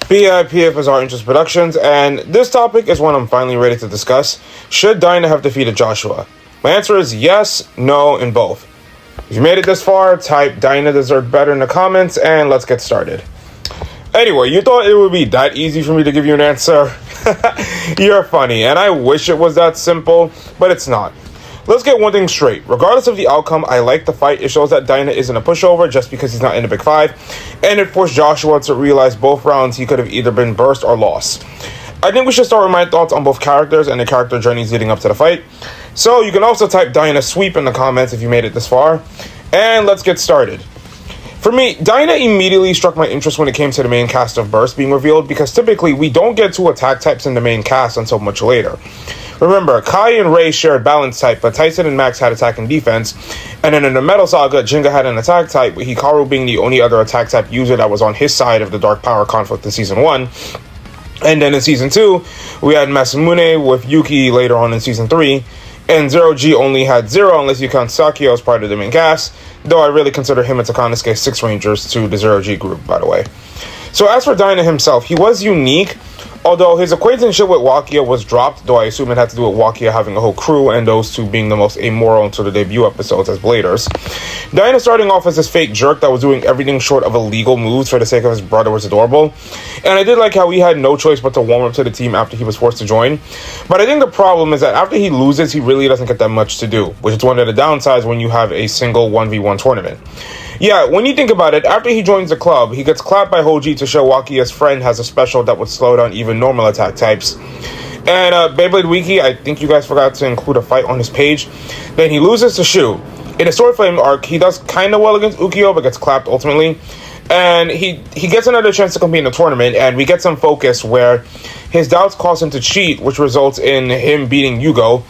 BIPF is our interest productions, and this topic is one I'm finally ready to discuss. Should Daina have defeated Joshua? My answer is yes, no, and both. If you made it this far, type Daina deserved better in the comments, and let's get started. Anyway, you thought it would be that easy for me to give you an answer? You're funny, and I wish it was that simple, but it's not. Let's get one thing straight. Regardless of the outcome, I like the fight. It shows that Daina isn't a pushover just because he's not in the Big Five, and it forced Joshua to realize both rounds he could have either been burst or lost. I think we should start with my thoughts on both characters and the character journeys leading up to the fight. So you can also type Daina sweep in the comments if you made it this far. And let's get started. For me, Daina immediately struck my interest when it came to the main cast of Burst being revealed, because typically we don't get two attack types in the main cast until much later. Remember, Kai and Ray shared balance type, but Tyson and Max had attack and defense. And then in the Metal Saga, Jinga had an attack type, with Hikaru being the only other attack type user that was on his side of the Dark Power conflict in Season 1. And then in Season 2, we had Masamune with Yuki later on in Season 3. And Zero G only had Zero unless you count Sakio as part of the main cast, though I really consider him and Takanosuke 6 Rangers to the Zero G group, by the way. So as for Daina himself, he was unique, although his acquaintanceship with Wakia was dropped, though I assume it had to do with Wakia having a whole crew and those two being the most amoral until the debut episodes as Bladers. Daina starting off as this fake jerk that was doing everything short of illegal moves for the sake of his brother was adorable, and I did like how he had no choice but to warm up to the team after he was forced to join. But I think the problem is that after he loses, he really doesn't get that much to do, which is one of the downsides when you have a single 1v1 tournament. Yeah, when you think about it, after he joins the club, he gets clapped by Hoji to show Wakia's friend has a special that would slow down even normal attack types. And Beyblade Wiki, I think you guys forgot to include a fight on his page. Then he loses to Shu. In the Sword Flame arc, he does kind of well against Ukyo, but gets clapped ultimately. And he gets another chance to compete in the tournament, and we get some focus where his doubts cause him to cheat, which results in him beating Yugo.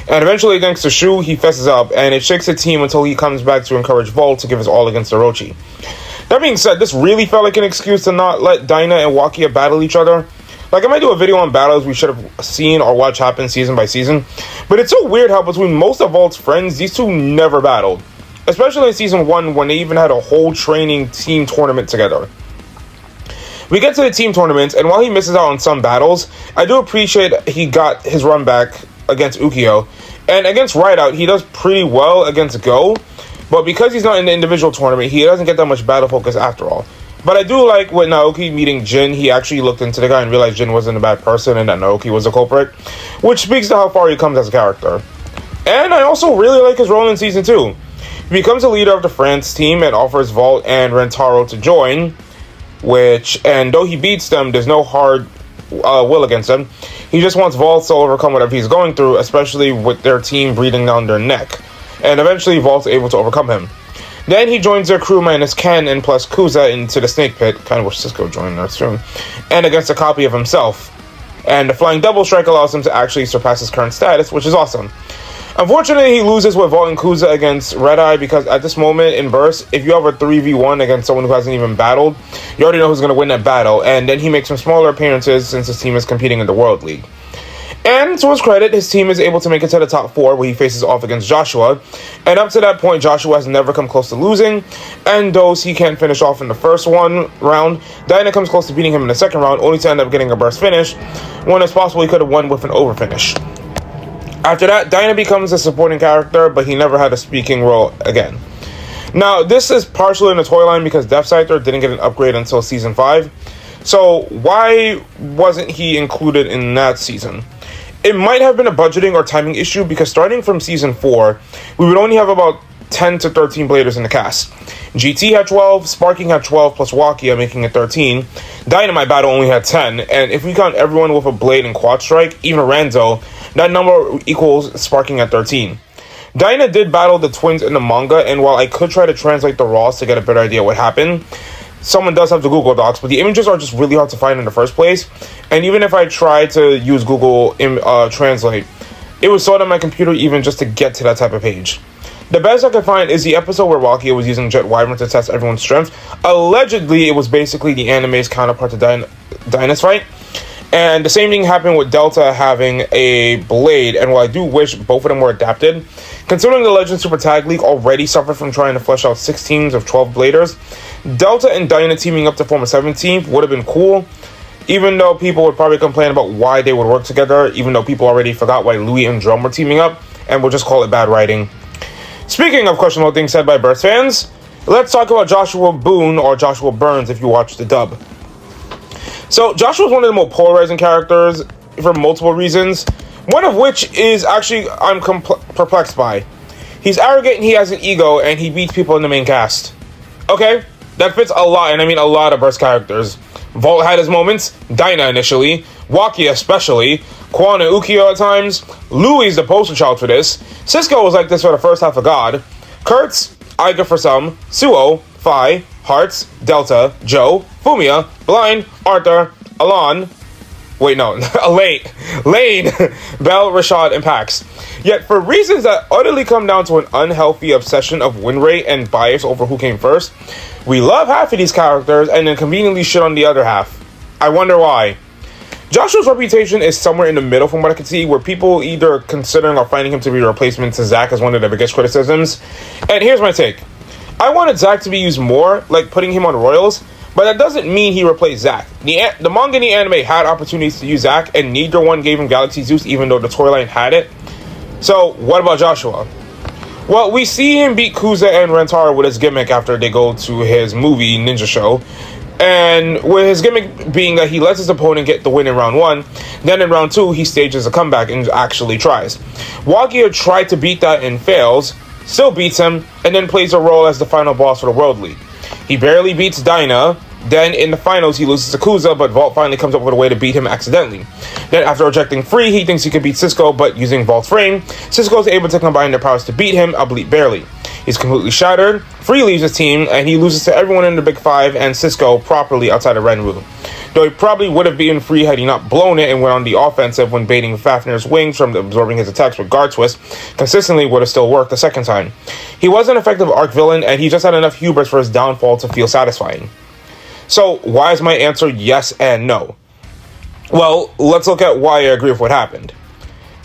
And eventually, thanks to Shu, he fesses up, and it shakes the team until he comes back to encourage Volt to give his all against Orochi. That being said, this really felt like an excuse to not let Daina and Wakia battle each other. Like, I might do a video on battles we should have seen or watched happen season by season, but it's so weird how between most of Volt's friends, these two never battled. Especially in Season 1, when they even had a whole training team tournament together. We get to the team tournaments, and while he misses out on some battles, I do appreciate he got his run back against Ukyo. And against Rideout, he does pretty well against Go, but because he's not in the individual tournament, he doesn't get that much battle focus after all. But I do like with Naoki meeting Jin, he actually looked into the guy and realized Jin wasn't a bad person and that Naoki was a culprit, which speaks to how far he comes as a character. And I also really like his role in Season 2. He becomes the leader of the France team and offers Vault and Rentaro to join, and though he beats them, there's no hard will against him. He just wants Vault to overcome whatever he's going through, especially with their team breathing down their neck. And eventually Vault's able to overcome him. Then he joins their crew minus Ken and plus Kuza into the Snake Pit, kind of wish Cisco joined there soon, and against a copy of himself. And the Flying Double Strike allows him to actually surpass his current status, which is awesome. Unfortunately, he loses with Vault and Kuza against Red Eye because at this moment in Burst, if you have a 3v1 against someone who hasn't even battled, you already know who's going to win that battle, and then he makes some smaller appearances since his team is competing in the World League. And to his credit, his team is able to make it to the top 4 where he faces off against Joshua, and up to that point, Joshua has never come close to losing, and though he can't finish off in the first round, Daina comes close to beating him in the second round, only to end up getting a Burst finish, when it's possible he could have won with an over finish. After that, Daina becomes a supporting character, but he never had a speaking role again. Now, this is partially in the toy line because Death Scyther didn't get an upgrade until Season 5. So, why wasn't he included in that season? It might have been a budgeting or timing issue because starting from Season 4, we would only have about 10 to 13 Bladers in the cast. GT had 12, Sparking had 12 plus Wakia, making it 13. Dynamite Battle only had 10, and if we count everyone with a Blade and Quad Strike, even Ranzo, that number equals Sparking at 13. Daina did battle the twins in the manga, and while I could try to translate the Raws to get a better idea what happened, someone does have the Google Docs, but the images are just really hard to find in the first place, and even if I tried to use Google Translate, it was slow on my computer even just to get to that type of page. The best I could find is the episode where Wakia was using Jet Wyvern to test everyone's strength. Allegedly, it was basically the anime's counterpart to Daina's fight. And the same thing happened with Delta having a Blade, and while I do wish both of them were adapted, considering the Legend Super Tag League already suffered from trying to flesh out 6 teams of 12 Bladers, Delta and Daina teaming up to form a 7th team would have been cool. even though people would probably complain about why they would work together, even though people already forgot why Louis and Drum were teaming up, and we'll just call it bad writing. Speaking of questionable things said by Burst fans, let's talk about Joshua Boon, or Joshua Burns if you watch the dub. So Joshua is one of the more polarizing characters for multiple reasons, one of which is actually I'm perplexed by. He's arrogant and he has an ego, and he beats people in the main cast. Okay, that fits a lot, and I mean a lot of Burst characters. Vault had his moments, Daina initially, Waki especially, Quan and Ukiyo at times, Louis is the poster child for this, Cisco was like this for the first half of God, Kurtz, Iga for some, Suo, Phi, Hearts, Delta, Joe, Fumiya, Blind, Arthur, Lane, Bell, Rashad, and Pax. Yet for reasons that utterly come down to an unhealthy obsession of win rate and bias over who came first, we love half of these characters and then conveniently shit on the other half. I wonder why. Joshua's reputation is somewhere in the middle from what I can see, where people either considering or finding him to be a replacement to Zack as one of the biggest criticisms. And here's my take. I wanted Zack to be used more, like putting him on Royals, but that doesn't mean he replaced Zack. The manga and the anime had opportunities to use Zack, and neither one gave him Galaxy Zeus, even though the storyline had it. So, what about Joshua? Well, we see him beat Kuza and Rentaro with his gimmick after they go to his movie Ninja Show. And with his gimmick being that he lets his opponent get the win in round 1, then in round 2, he stages a comeback and actually tries. Wagia tried to beat that and fails, still beats him, and then plays a role as the final boss for the World League. He barely beats Daina. Then in the finals, he loses to Kuza, but Vault finally comes up with a way to beat him accidentally. Then after rejecting Free, he thinks he could beat Cisco, but using Vault's frame, Cisco is able to combine their powers to beat him, albeit barely. He's completely shattered, Free leaves his team, and he loses to everyone in the Big Five and Cisco properly outside of Renwu. Though he probably would have beaten Free had he not blown it and went on the offensive when baiting Fafnir's wings from absorbing his attacks with Guard Twist, consistently would have still worked the second time. He was an effective arc villain, and he just had enough hubris for his downfall to feel satisfying. So, why is my answer yes and no? Well, let's look at why I agree with what happened.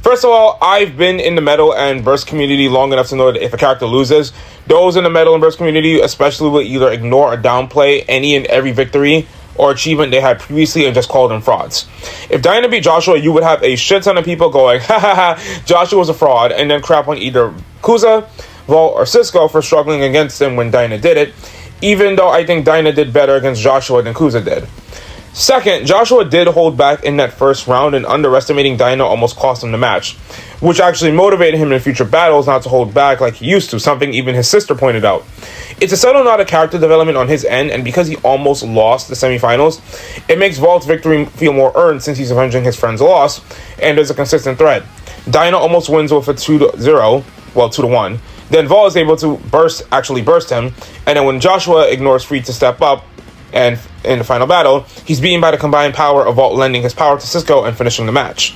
First of all, I've been in the Metal and Burst community long enough to know that if a character loses, those in the Metal and Burst community especially will either ignore or downplay any and every victory or achievement they had previously and just call them frauds. If Daina beat Joshua, you would have a shit ton of people going, ha ha ha, Joshua was a fraud, and then crap on either Kuza, Vault, or Cisco for struggling against him when Daina did it, even though I think Daina did better against Joshua than Kuza did. Second, Joshua did hold back in that first round, and underestimating Daina almost cost him the match, which actually motivated him in future battles not to hold back like he used to, something even his sister pointed out. It's a subtle nod of character development on his end, and because he almost lost the semifinals, it makes Vault's victory feel more earned since he's avenging his friend's loss, and there's a consistent thread. Daina almost wins with a 2-0, well, 2-1. Then Vault is able to burst him, and then when Joshua ignores Free to step up, and in the final battle, he's beaten by the combined power of Vault lending his power to Cisco and finishing the match.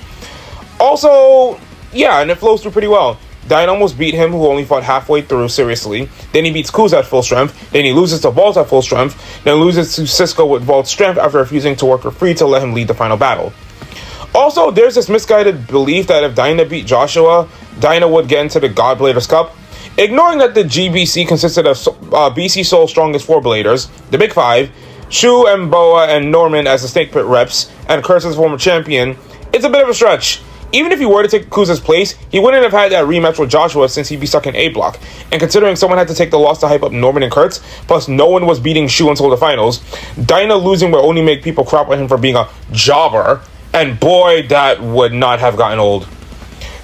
Also, yeah, and it flows through pretty well. Daina almost beat him, who only fought halfway through, seriously. Then he beats Kuza at full strength. Then he loses to Vault at full strength. Then loses to Cisco with Vault's strength after refusing to work with Free to let him lead the final battle. Also, there's this misguided belief that if Daina beat Joshua, Daina would get into the Godbladers Cup. Ignoring that the GBC consisted of BC Soul's strongest 4 bladers, the Big Five, Shu and Boa and Norman as the Snake Pit reps, and Curse's former champion, it's a bit of a stretch. Even if he were to take Kuza's place, he wouldn't have had that rematch with Joshua since he'd be stuck in A block. And considering someone had to take the loss to hype up Norman and Kurtz, plus no one was beating Shu until the finals, Daina losing would only make people crap on him for being a jobber, and boy, that would not have gotten old.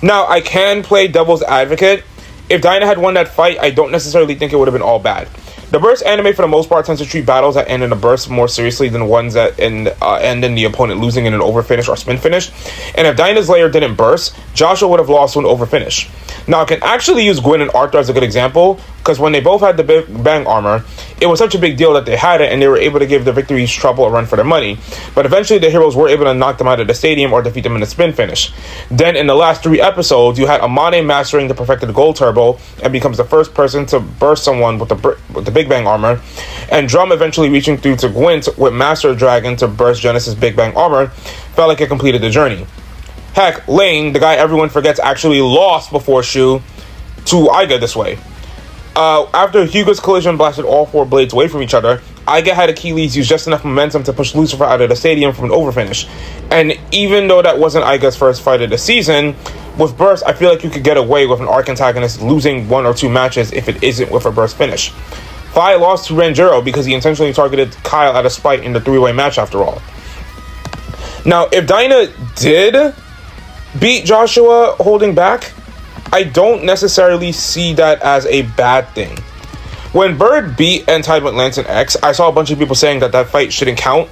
Now, I can play devil's advocate. If Daina had won that fight, I don't necessarily think it would have been all bad. The Burst anime, for the most part, tends to treat battles that end in a burst more seriously than ones that end in the opponent losing in an overfinish or spin finish. And if Daina's layer didn't burst, Joshua would have lost to an overfinish. Now, I can actually use Gwen and Arthur as a good example, because when they both had the Big Bang armor, it was such a big deal that they had it, and they were able to give the victories trouble a run for their money. But eventually, the heroes were able to knock them out of the stadium or defeat them in a spin finish. Then, in the last 3 episodes, you had Amane mastering the perfected Gold Turbo and becomes the first person to burst someone with the Big Bang armor, and Drum eventually reaching through to Gwent with Master Dragon to burst Genesis' Big Bang armor felt like it completed the journey. Heck, Lane, the guy everyone forgets actually lost before Shu, to Iga this way. After Hugo's collision blasted all 4 blades away from each other, I get how the Achilles used just enough momentum to push Lucifer out of the stadium from an overfinish. And even though that wasn't Iga's first fight of the season, with Burst, I feel like you could get away with an arc antagonist losing 1 or 2 matches if it isn't with a Burst finish. Fi lost to Ranjiro because he intentionally targeted Kyle out of spite in the 3-way match after all. Now, if Daina did beat Joshua holding back, I don't necessarily see that as a bad thing. When Bird beat and tied with Lance and X, I saw a bunch of people saying that that fight shouldn't count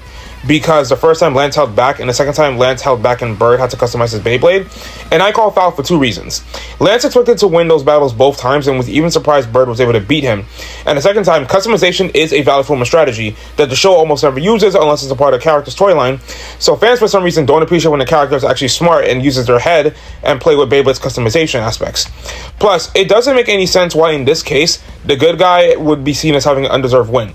because the first time Lance held back and the second time Lance held back and Bird had to customize his Beyblade. And I call foul for 2 reasons. Lance expected to win those battles both times and was even surprised Bird was able to beat him. And the second time, customization is a valid form of strategy that the show almost never uses unless it's a part of the character's storyline. So fans for some reason don't appreciate when the character is actually smart and uses their head and play with Beyblade's customization aspects. Plus, it doesn't make any sense why in this case, the good guy would be seen as having an undeserved win.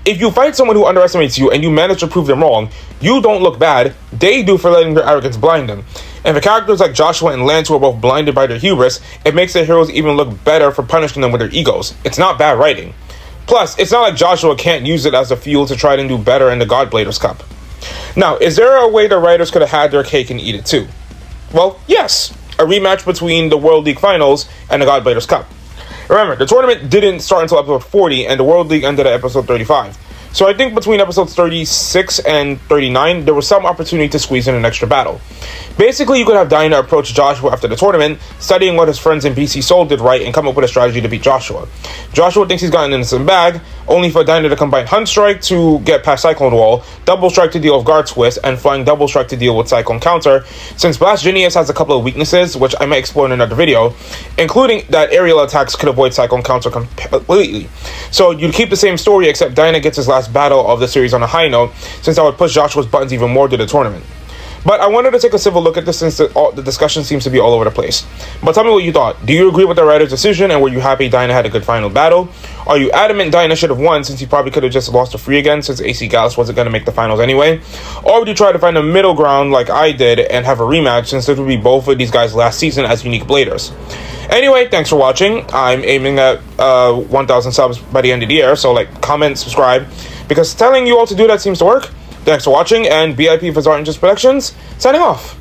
If you fight someone who underestimates you and you manage to prove them wrong, you don't look bad, they do for letting their arrogance blind them. And for characters like Joshua and Lance who are both blinded by their hubris, it makes their heroes even look better for punishing them with their egos. It's not bad writing. Plus, it's not like Joshua can't use it as a fuel to try to do better in the Godbladers Cup. Now, is there a way the writers could have had their cake and eat it too? Well, yes. A rematch between the World League Finals and the Godbladers Cup. Remember, the tournament didn't start until episode 40, and the World League ended at episode 35. So I think between episodes 36 and 39, there was some opportunity to squeeze in an extra battle. Basically, you could have Daina approach Joshua after the tournament, studying what his friends in BC Soul did right, and come up with a strategy to beat Joshua. Joshua thinks he's gotten in some bag, only for Daina to combine Hunt Strike to get past Cyclone Wall, Double Strike to deal with Guard Twist, and Flying Double Strike to deal with Cyclone Counter, since Blast Genius has a couple of weaknesses, which I might explore in another video, including that aerial attacks could avoid Cyclone Counter completely. So you'd keep the same story, except Daina gets his last battle of the series on a high note, since that would push Joshua's buttons even more to the tournament. But I wanted to take a civil look at this since the discussion seems to be all over the place. But tell me what you thought. Do you agree with the writer's decision, and were you happy Daina had a good final battle? Are you adamant Daina should have won since he probably could have just lost to Free again since AC Gallus wasn't going to make the finals anyway? Or would you try to find a middle ground like I did and have a rematch since this would be both of these guys' last season as unique bladers? Anyway, thanks for watching. I'm aiming at 1,000 subs by the end of the year, so comment, subscribe, because telling you all to do that seems to work. Thanks for watching, and BIP for Art and Just Productions, signing off.